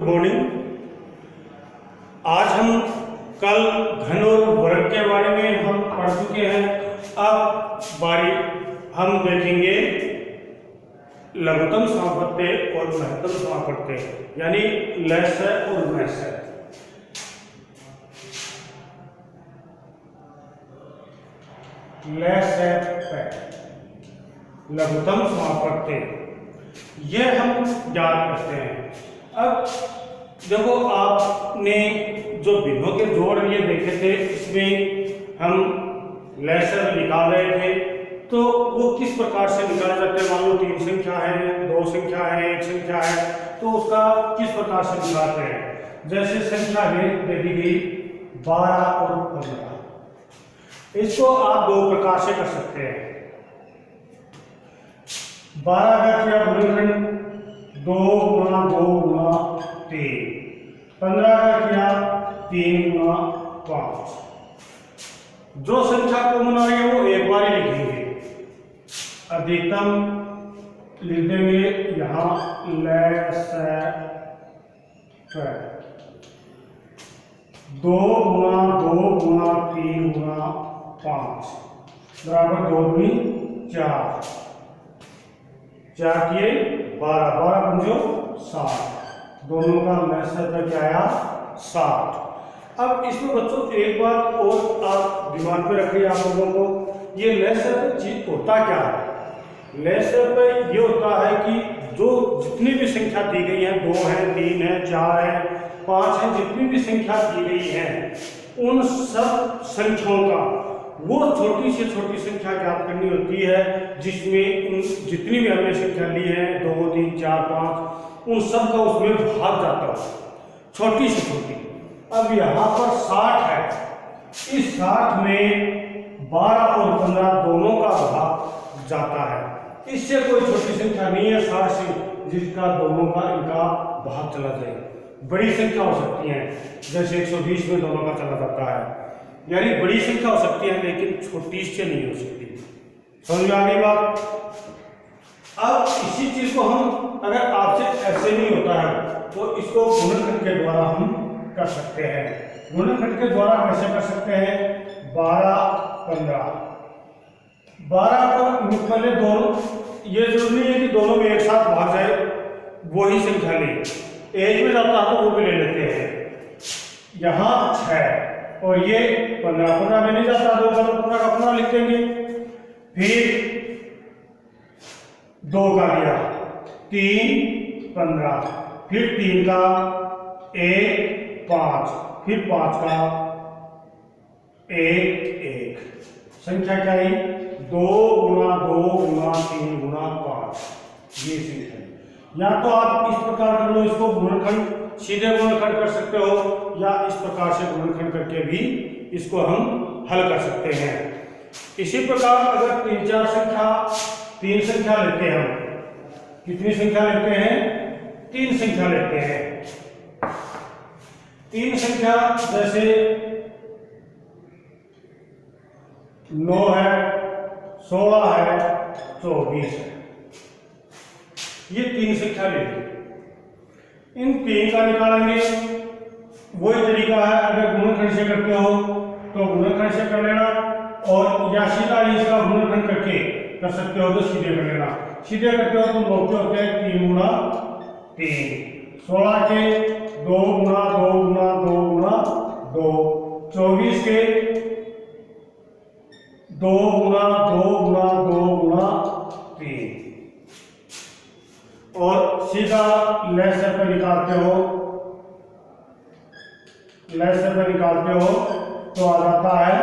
Morning. आज हम कल घन और वर्ग के बारे में हम पढ़ चुके हैं। अब बारी हम देखेंगे लघुत्तम समापत्ति और महत्तम समापत्ति, यानी लस्य और महस्य। लघुत्तम समापत्ति यह हम याद करते हैं। अब देखो, आपने जो भिन्नों के जोड़ ये देखे थे, इसमें हम लस्य निकाल रहे थे, तो वो किस प्रकार से निकाले जाते हैं। मान लो 3 संख्या है, 2 संख्या है, 1 संख्या है, तो उसका किस प्रकार से निकालते हैं। जैसे संख्या है दे दी गई 12 और 15, इसको आप 2 प्रकार से कर सकते हैं। 12 का किया गुणनखंड 2 गुणा 2 गुणा 3, 15 का किया 3 गुणा 5। जो संख्या कॉमन आ रही है वो एक बार ही लिखेंगे। अधिकतम लिख देंगे यहां लस्य 2 गुणा 2 गुणा 3 गुणा 5 बराबर 2 दूनी 4, 4 किए 12, 12 पंजो 60, दोनों का लस्य क्या आया 60। अब इसमें बच्चों एक बात और आप दिमाग में रखिए, आप लोगों को ये लस्य चीज होता क्या है। लस्य पे ये होता है कि जो जितनी भी संख्या दी गई है, 2 है, 3 है, 4 है, 5 है, जितनी भी संख्या दी गई है, उन सब संख्याओं का वो छोटी से छोटी संख्या ज्ञात करनी होती है, जिसमें उन जितनी भी हमने संख्या ली है 2, 3, 4, 5, उन सब का उसमें भाग जाता है, छोटी से छोटी। अब यहाँ पर 60 है, इस 60 में 12 और 15 दोनों का भाग जाता है। इससे कोई छोटी संख्या नहीं है 60 से जिसका दोनों का इनका भाग चला जाए। बड़ी संख्या हो सकती है, जैसे 120 में दोनों का चला जाता है, यानी बड़ी संख्या हो सकती है, लेकिन छोटी से नहीं हो सकती। समझ में आ गई बात। अब इसी चीज को हम अगर आपसे ऐसे नहीं होता है तो इसको गुणनखंड के द्वारा हम कर सकते हैं। गुणनखंड के द्वारा कैसे कर सकते हैं। 12 15, 12 को पहले दोनों, ये जरूरी नहीं है कि दोनों में एक साथ भाग जाए, वही संख्या ले, एक में जाता है तो वो भी ले लेते हैं। यहाँ 6 और ये 15, 15 में नहीं जाता, 2 का 15 का 15 लिख देंगे। फिर 2 का लिया 3 15, फिर 3 का 1 5, फिर 5 का 1 1, संख्या क्या है 2 गुणा 2 गुणा 3 गुणा 5, ये संख्या है। या तो आप इस प्रकार कर लो, इसको गुणनखंड सीधे गुणनखंड कर सकते हो, या इस प्रकार से गुणनखंड करके भी इसको हम हल कर सकते हैं। इसी प्रकार अगर 3 संख्या लेते हैं, हम कितनी संख्या लेते हैं 3 संख्या लेते हैं। 3 संख्या जैसे 9 है, 16 है, 24 है, ये 3 संख्या ले ली। इन 3 का निकालेंगे, वही तरीका है। अगर गुणनखंड से करते हो तो गुणनखंड से कर लेना, और या सीधा इसका गुणनखंड करके कर सकते हो तो सीधे कर लेना। सीधे करते हो तो लौटे होते हैं 3 गुणा 3, 16 के 2 गुणा 2 गुणा 2 गुणा 2, 24 के 2 गुणा 2 गुणा 2 गुणा 3, और सीधा लस्य पे निकालते हो, लस्य पे निकालते हो तो आ जाता है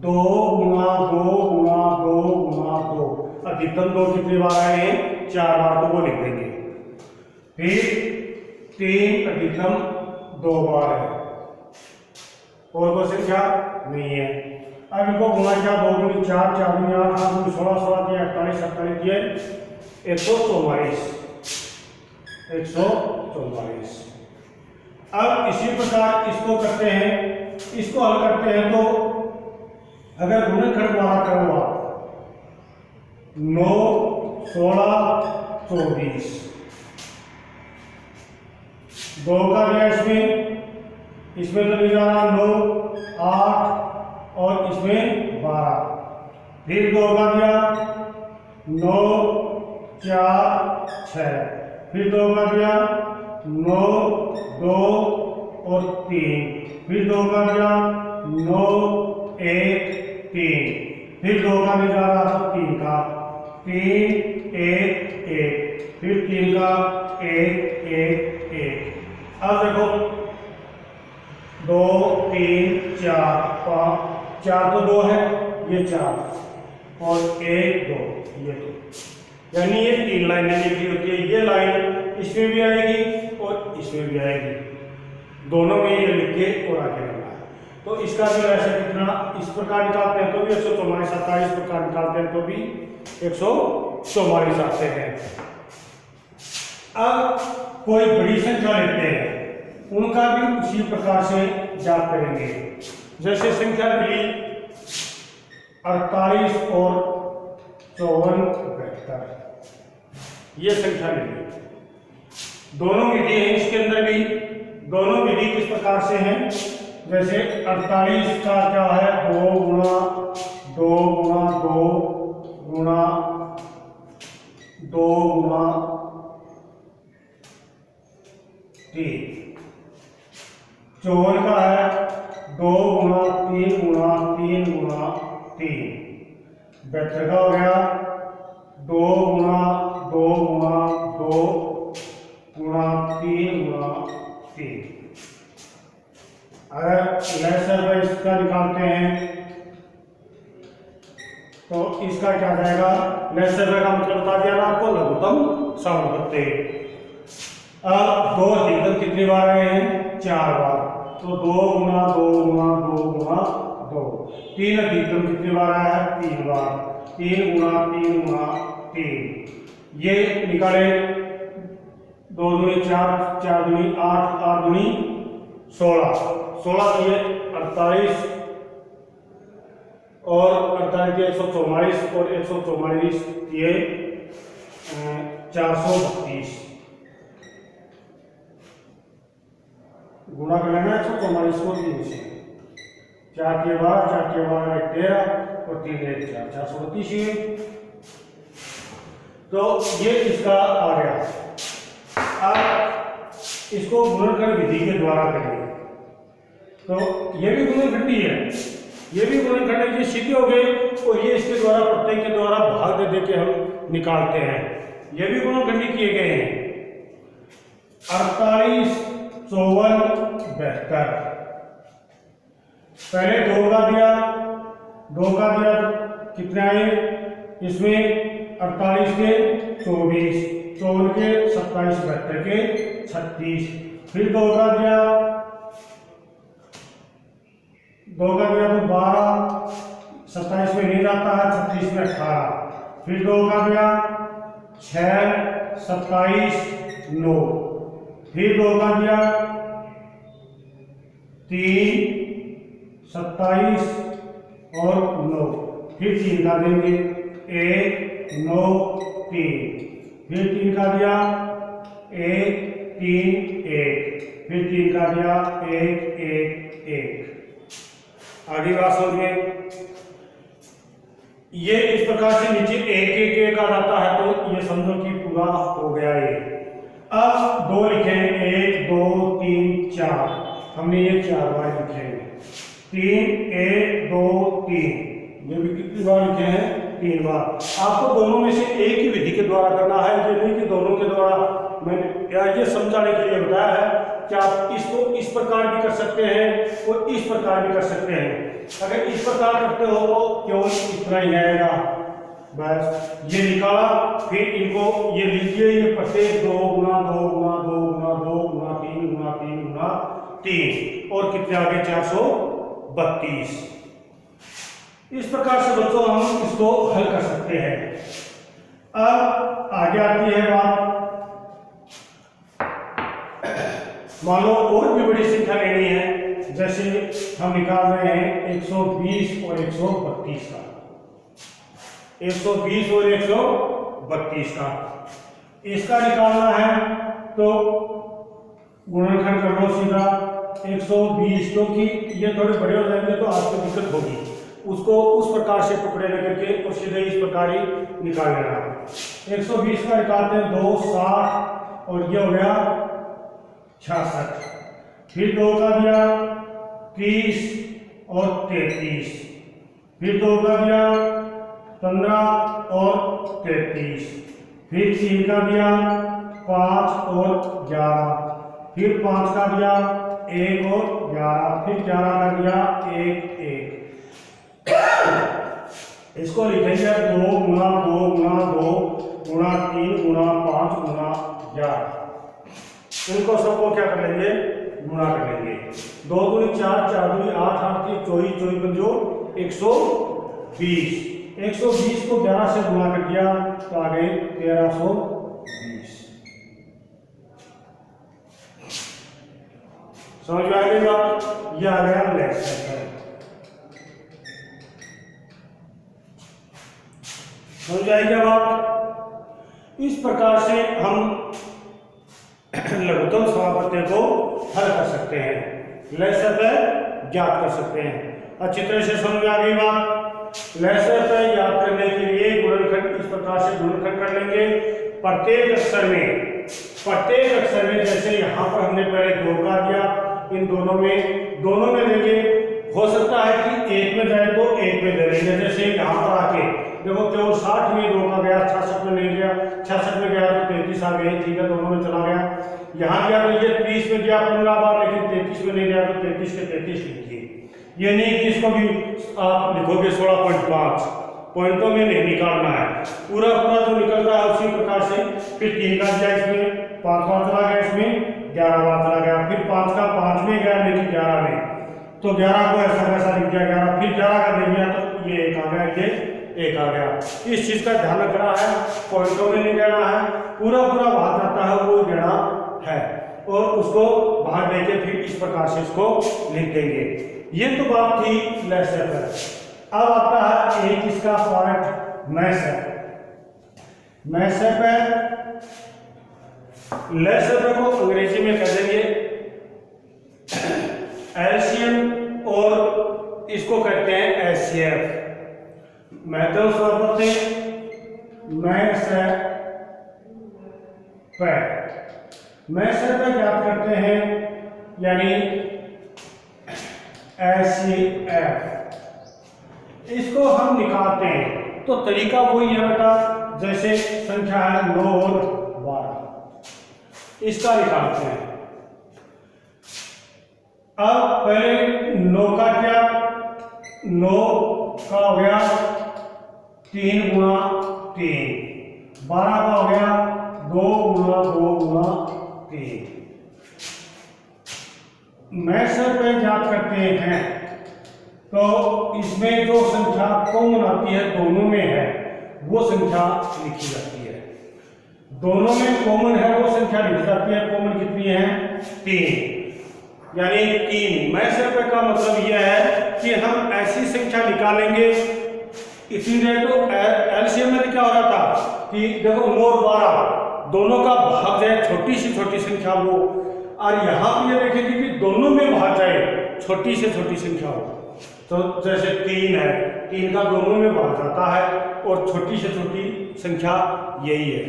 2 गुणा 2 गुणा 2 गुणा 2। अधिकतम 2 कितनी बार आए हैं 4 बार, तो वो लिख देंगे। फिर 3 अधिकतम 2 बार है, और कोई संख्या नहीं है। अब इनको गुणा किया 2 गुणी 4, 4 गुणी 8, 8 गुणी 16, 16 किए 48, 48 किए 144, 144। अब इसी प्रकार इसको करते हैं, इसको हल करते हैं तो अगर गुणनखंड द्वारा करो आप 9 16 24, 2 का दिया इसमें तो नहीं जा रहा 9, 8 और इसमें 12, फिर 2 का दिया 9, 4, 6, फिर 2 का दिया 9, 2 और 3, फिर 2 का दिया 9, 1, 3, फिर 2 का नहीं जा रहा तो 3 का 3, 1, 1, फिर 3 का 1, 1, 1। अब देखो 2, 3, 4, 5, 4 तो 2 है, ये 4 और 1, 2, ये 2, यानी ये 3 लाइनें लिखी होती है। ये लाइन इसमें भी आएगी और इसमें भी आएगी, दोनों में ये लिख के और आगे करना है। तो इसका जो ऐसे कितना इस प्रकार निकालते हैं तो भी 144 आता है, इस प्रकार निकालते हैं तो भी 144 आते हैं। अब कोई बड़ी संख्या लेते हैं, उनका भी उसी प्रकार से जाप करेंगे। जैसे संख्या मिली 48 और 54, 72, ये संख्या मिली। दोनों विधि है इसके अंदर भी। दोनों विधि किस प्रकार से हैं, जैसे 48 का क्या है 2 गुणा 2 गुणा 2 गुणा 2 गुणा 3। 54 का है 2 गुणा 3 गुणा 3 गुणा 3। 72 का हो गया 2 गुणा 2 गुणा 2 गुणा 3 गुणा 3। अगर लहसर इसका निकालते हैं तो इसका क्या जाएगा, लहसर का मतलब बता दिया ना आपको, लघुत्तम समानुपाती। अब 2 अधिकतम कितनी बार आए हैं, 4 बार, तो 2 गुणा 2 गुणा 2 गुणा 2। 3 अधिकतम कितनी बार आया है, 3 बार, 3 गुणा 3 गुणा 3। ये निकाले 2 दूनी 4, 4 दूनी 8, 8 दूनी 16, 16 दिए 48 और 48 दिए 144 और 144 दिए 432। गुणा कर लेना 144 को 3 से, 4 के 12, 4 के 12 13 और 3 1 4, 432। तो ये इसका आ गया। अब इसको गुणनखंड विधि के द्वारा करेंगे, तो ये भी गुणनखंडी है, ये भी गुणनखंड है, ये सीधे हो गए और ये इसके द्वारा प्रत्येक के द्वारा भाग दे दे के हम निकालते हैं। ये भी गुणनखंडी किए गए हैं। 48, 54, 72। पहले 2 का दिया, 2 का दिया कितने आए इसमें, 48 के 24, 54 के 27, 72 के 36। फिर 2 का दिया, 2 का दिया तो 12, 27 में नहीं जाता है, 36 में 18। फिर 2 का दिया 6, 27, 9। फिर 2 का दिया 3, 27 और 9। फिर 3 का देंगे 1, 9, 3। फिर 3 का दिया 1, 3, 1। फिर 3 का दिया 1, 1, 1। आगे बात समझिए। ये इस प्रकार से नीचे 1, 1, 1 आ जाता है, तो ये समझो कि पूरा हो गया ये। अब 2 लिखे 1, 2, 3, 4, हमने ये 4 बार लिखे हैं। 3, 1, 2, 3, ये भी कितनी बार लिखे हैं, 3 बार। आपको दोनों में से एक ही विधि के द्वारा करना है, ये नहीं कि दोनों के द्वारा। मैंने ये समझाने के लिए बताया है कि आप इसको इस प्रकार भी कर सकते हैं और इस प्रकार भी कर सकते हैं। अगर इस प्रकार करते हो तो केवल इतना ही आएगा, बस ये निकाला। फिर इनको ये लीजिए, ये प्रत्येक 2 गुणा 2 गुणा 2 गुणा 2 गुणा 3 गुणा 3 गुणा 3 और कितने आगे 432। इस प्रकार से बच्चों हम इसको हल कर सकते हैं। अब आगे आती है बात, मान लो और भी बड़ी संख्या लेनी है, जैसे हम निकाल रहे हैं 120 और 132 का, 120 और 132 का इसका निकालना है। तो गुणनखंड कर लो सीधा 120, क्योंकि ये थोड़े बड़े हो जाएंगे तो आपको दिक्कत होगी, उसको उस प्रकार से टुकड़े लेकर के और सीधे इस प्रकार ही निकाल लेना। 120 का निकालते हैं 2 60 और ये हो गया 66, फिर 2 का दिया 30 और 33, फिर 2 का दिया 15 और 33, फिर 3 का दिया 5 और 11, फिर 5 का दिया 1 और 11, फिर 11 का दिया 1 1। इसको लिखेंगे 2 गुना 2 गुना 2 गुना 3 गुना 5 गुना 11। इनको सबको क्या कर लेंगे, गुणा कर लेंगे। 2 दूनी 4, 4 दूनी 8, 8 की 24, 24 पंजो 120, 120 को 11 से गुणा कर दिया तो आ गए 1320। समझ में आ गई बात? यह आ गया लेक्चर। समझ आई क्या बात? इस प्रकार से हम लघुत्तम समापत्ति को हल कर सकते हैं, लय ज्ञात कर सकते हैं। अच्छी तरह से समझ में आ गई बात? लय ज्ञात करने के लिए गुणनखंड इस प्रकार से गुणनखंड कर लेंगे। प्रत्येक अक्षर में जैसे यहाँ पर हमने पहले 2 का दिया, इन दोनों में देंगे। हो सकता है कि एक में जाए तो एक में दे देंगे। जैसे यहाँ पर आके देखो केवल 60 में 2 का गया, 66 में नहीं गया, 66 में गया तो 33 आ गए, ठीक है, दोनों में चला गया। यहाँ गया तो ये 30 में गया 15 बार, लेकिन 33 में नहीं गया तो 33 के 33 लिखिए। ये नहीं कि इसको भी आप लिखोगे 16.5, पॉइंटों में नहीं निकालना है, पूरा जो निकल रहा है उसी प्रकार से। फिर 3 का दिया, इसमें 5 बार चला गया, इसमें 11 बार चला गया, फिर 5 का 5 में गया लेकिन 11 में, तो 11 को ऐसा वैसा लिख दिया 11, फिर 11 का दे दिया तो ये 1 आ गया, ये 1 आ गया। इस चीज का ध्यान रखना है, पॉइंटों में नहीं देना है, पूरा भाग जाता है वो देना है, और उसको बाहर लेके फिर इस प्रकार से इसको लिख देंगे। ये तो बात थी लेसर पर। अब आता है एक इसका पार्ट मैसेप है। लेसर को अंग्रेजी में कह देंगे एलसीएम, और इसको कहते हैं एचसीएफ। मैथड स्वरूप से मैसेप ज्ञात करते हैं, यानी एचसीएफ। इसको हम निकालते हैं तो तरीका वही है बेटा, जैसे संख्या है 9 और 12, इसका निकालते हैं। अब पहले 9 का क्या, 9 का हो गया 3 गुना 3, 12 का हो गया 2 गुना 2 गुना 3। मैसेप पे ज्ञात करते हैं तो इसमें जो संख्या कॉमन आती है, दोनों में है, वो संख्या लिखी जाती है। दोनों में कॉमन है वो संख्या लिखी जाती है। कॉमन कितनी है? 3, यानी 3। मैसेप का मतलब यह है कि हम ऐसी संख्या निकालेंगे, इसीलिए तो एलसीएम में क्या हो रहा था कि देखो 9 और 12 दोनों का भाग जाए, छोटी से छोटी संख्या वो, और यहाँ पे ये देखेंगे कि दोनों में भाग जाए छोटी से छोटी संख्या हो। तो जैसे 3 है, 3 का दोनों में भाग जाता है, और छोटी से छोटी संख्या यही है।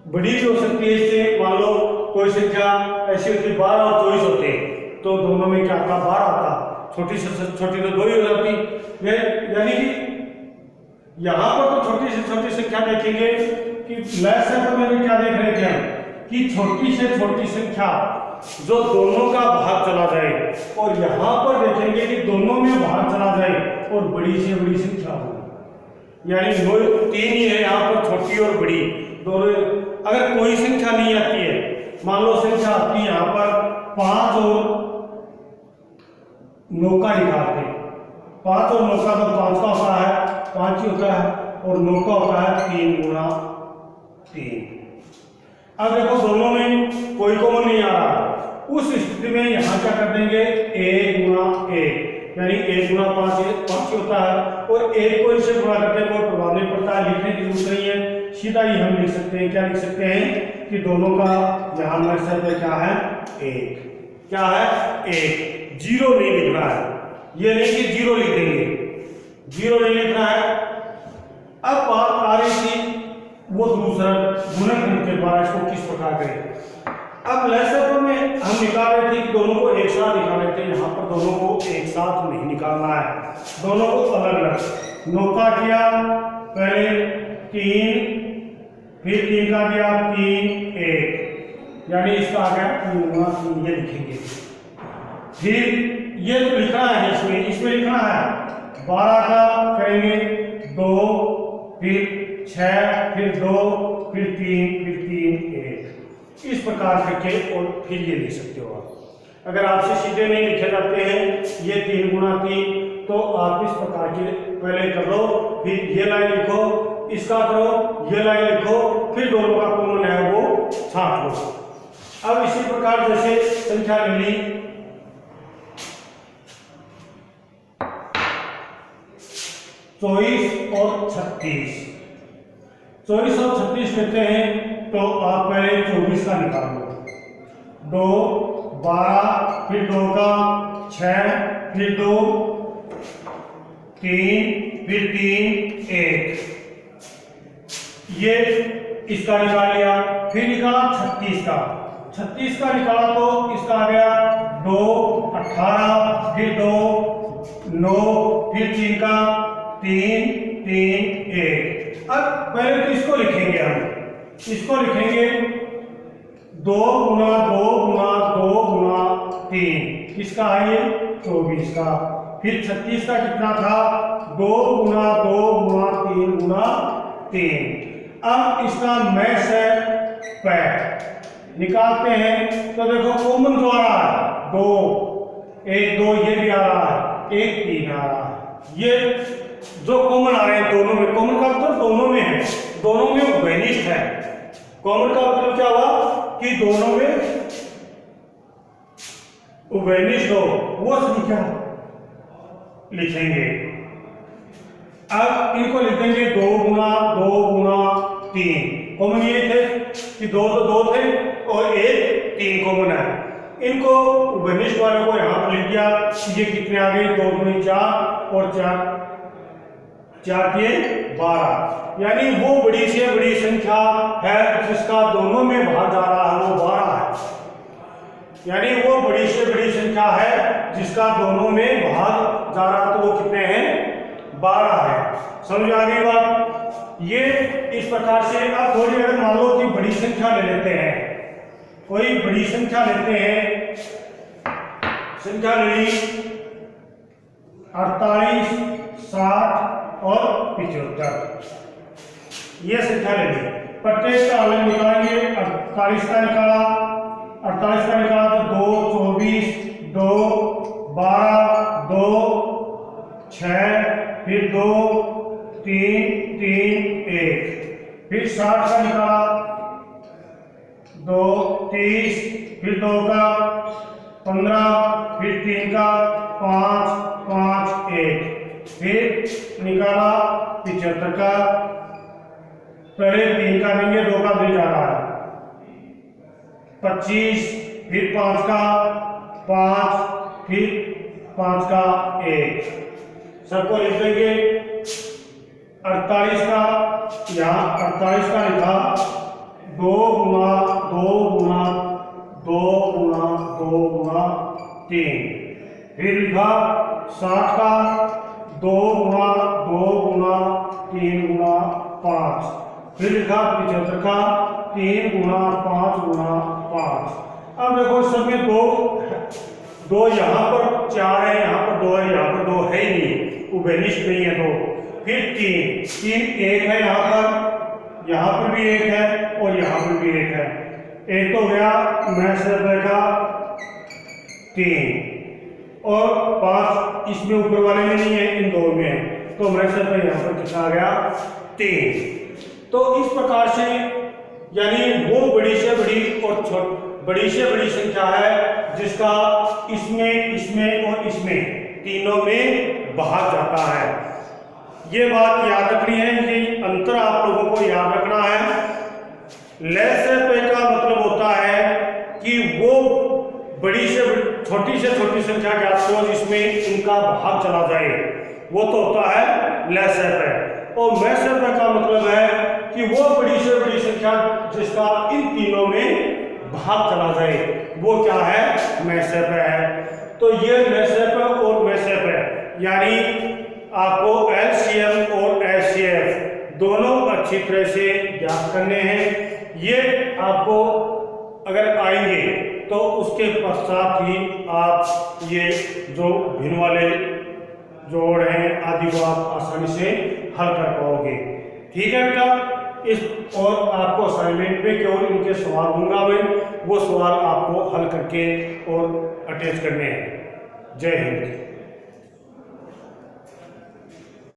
बड़ी भी हो सकती है, इससे मान लो कोई संख्या ऐसी होती 12 और 24 होते तो दोनों में क्या आता? 12 आता। छोटी से छोटी तो 2 ही हो जाती। यानी कि यहाँ पर तो छोटी से छोटी संख्या देखेंगे कि लेसर में क्या देख रहे थे हम कि छोटी से छोटी संख्या जो दोनों का भाग चला जाए, और यहाँ पर देखेंगे कि दोनों में भाग चला जाए और बड़ी से बड़ी संख्या हो, यानी 3 ही है यहाँ पर, छोटी और बड़ी दोनों। अगर कोई संख्या नहीं आती है, मान लो संख्या आती है यहाँ पर 5 और 9 का निकालते हैं, 5 और 9 का तो 5 का होता है, 5 ही होता है, और 9 का होता है 3 गुना 3। अब देखो दोनों में कोई कॉमन नहीं आ रहा, उस स्थिति में यहाँ क्या कर देंगे? 1 गुना 1, यानी 1 गुना 5 होता है, और 1 को इससे गुणा करके कोई प्रभाव नहीं पड़ता है, लिखने की जरूरत नहीं है, सीधा ही हम लिख सकते हैं, क्या लिख सकते हैं कि दोनों का यहाँ मकसद पे क्या है, एक, क्या है, एक। जीरो नहीं लिखना है, ये नहीं कि जीरो लिख देंगे, जीरो नहीं लिखना है। अब बात आ रही थी वो दूसरा गुणनखंड के द्वारा इसको किस प्रकार करें। अब लेसन में हम निकाल रहे थे कि दोनों को एक साथ निकाल रहे थे, यहाँ पर दोनों को एक साथ नहीं निकालना है, दोनों को अलग अलग। 9 का किया पहले 3, फिर 3 का दिया 3 1, यानी इसका आ गया 3 गुना 3, ये लिखेंगे। फिर ये तो लिखना है, इसमें लिखना है 12 का करेंगे 2, फिर 6, फिर 2, फिर 3, फिर 3 1, इस प्रकार करके और फिर ये लिख सकते हो आप। अगर आपसे सीधे नहीं लिखे जाते हैं ये 3 गुना 3, तो आप इस प्रकार के पहले कर लो, फिर ये लाइन लिखो, इसका करो, ये लाइन लिखो, फिर दोनों का कॉमन है वो छांट लो। अब इसी प्रकार जैसे संख्या ले ली 24 और 36, 24 और 36 लेते हैं तो आप पहले 24 का निकाल लो, 2 12, फिर 2 का 6, फिर 2 3, फिर 3 1, ये इसका निकाल लिया। फिर निकाला 36 का, 36 का निकाला तो इसका आ गया 2 18, फिर 2 9, फिर 3 का 3 3 1। अब पहले तो इसको लिखेंगे, हम इसको लिखेंगे 2 गुना 2 गुना 2 गुना 3, इसका है ये 24 का। फिर 36 का कितना था, 2 गुना 2 गुना 3 गुना 3। अब इसका मैथ है पैट निकालते हैं तो देखो कॉमन जो आ रहा है 2 1 2, ये भी आ रहा है 1 3 आ रहा है। ये जो कॉमन आ रहे हैं दोनों में, कॉमन का मतलब दोनों में है, दोनों में वेनिस्ट है। कॉमन का मतलब क्या हुआ कि दोनों में वेनिस्ट हो, वो संख्या लिखेंगे। अब इनको लिख देंगे 2 गुना 2 गुना 3, कॉमन ये थे कि 2 तो 2 थे और 1 3 कॉमन है। इनको वेनिस्ट वाले को यहां पर लिख दिया, ये कितने आ गए, 2 गुनी 4 और 4 के 12, यानी वो बड़ी से बड़ी संख्या है जिसका दोनों में भाग जा रहा है वो 12 है। यानी वो बड़ी से बड़ी संख्या है जिसका दोनों में भाग जा रहा तो वो कितने हैं, 12 है। समझ आ गई बात। ये इस प्रकार से। अब थोड़ी अगर मान लो कि बड़ी संख्या ले लेते हैं, कोई बड़ी संख्या लेते हैं, संख्या ले ली 48 60 और 75, ये संख्या ले ली। प्रत्येक का हल निकालेंगे। 48 का निकाला तो 2 24 2 12 2 6, फिर 2 3 3 1, फिर 60 का निकाला 2 30, फिर 2 का 15, फिर 3 का 5 5 1, फिर निकाला 75 का, पहले 3 का देंगे, 2 का नहीं जा रहा है 25, फिर 5 का 5, फिर 5 का 1, सबको लिख देंगे। 48 का, यहाँ 48 का लिखा 2 गुना 2 गुना 2 गुना 2 गुना 3, फिर लिखा 60 का 2 गुना 2 गुना 3 गुना 5, फिर लिखा 75 का 3 गुना 5 गुना 5। अब देखो सब में दो यहाँ पर 4 है, यहाँ पर 2 है, यहाँ पर 2 है ही नहीं, वो बेनिस्ट नहीं है 2। फिर 3 1 है, यहाँ पर भी 1 है और यहाँ पर भी 1 है। एक तो गया मैथ का 3 और 5 इसमें ऊपर वाले में नहीं है, इन 2 में है, तो मैथ यहाँ पर कितना आ गया 3। तो इस प्रकार से यानी वो बड़ी से बड़ी और बड़ी से बड़ी संख्या है जिसका इसमें इसमें और इसमें तीनों में भाग जाता है। ये बात याद रखनी है, ये अंतर आप लोगों को याद रखना है। लैसे का मतलब होता है कि वो बड़ी से छोटी संख्या ज्ञात हो जिसमें इनका भाग चला जाए, वो तो होता है लैसे पे। और मैसे पे का मतलब है कि वो बड़ी से बड़ी संख्या जिसका इन तीनों में भाग चला जाए, वो क्या है, मैसे पे है। तो ये मैसे पे और मैसे पे यानी आपको एलसीएम और एचसीएफ दोनों अच्छी तरह से ज्ञात करने हैं। ये आपको अगर आएंगे तो उसके पश्चात ही आप ये जो भिन्न वाले जोड़ हैं आदि को आप आसानी से हल कर पाओगे। ठीक है बेटा, इस और आपको असाइनमेंट में केवल इनके सवाल दूंगा मैं, वो सवाल आपको हल करके और अटैच करने हैं। जय हिंद।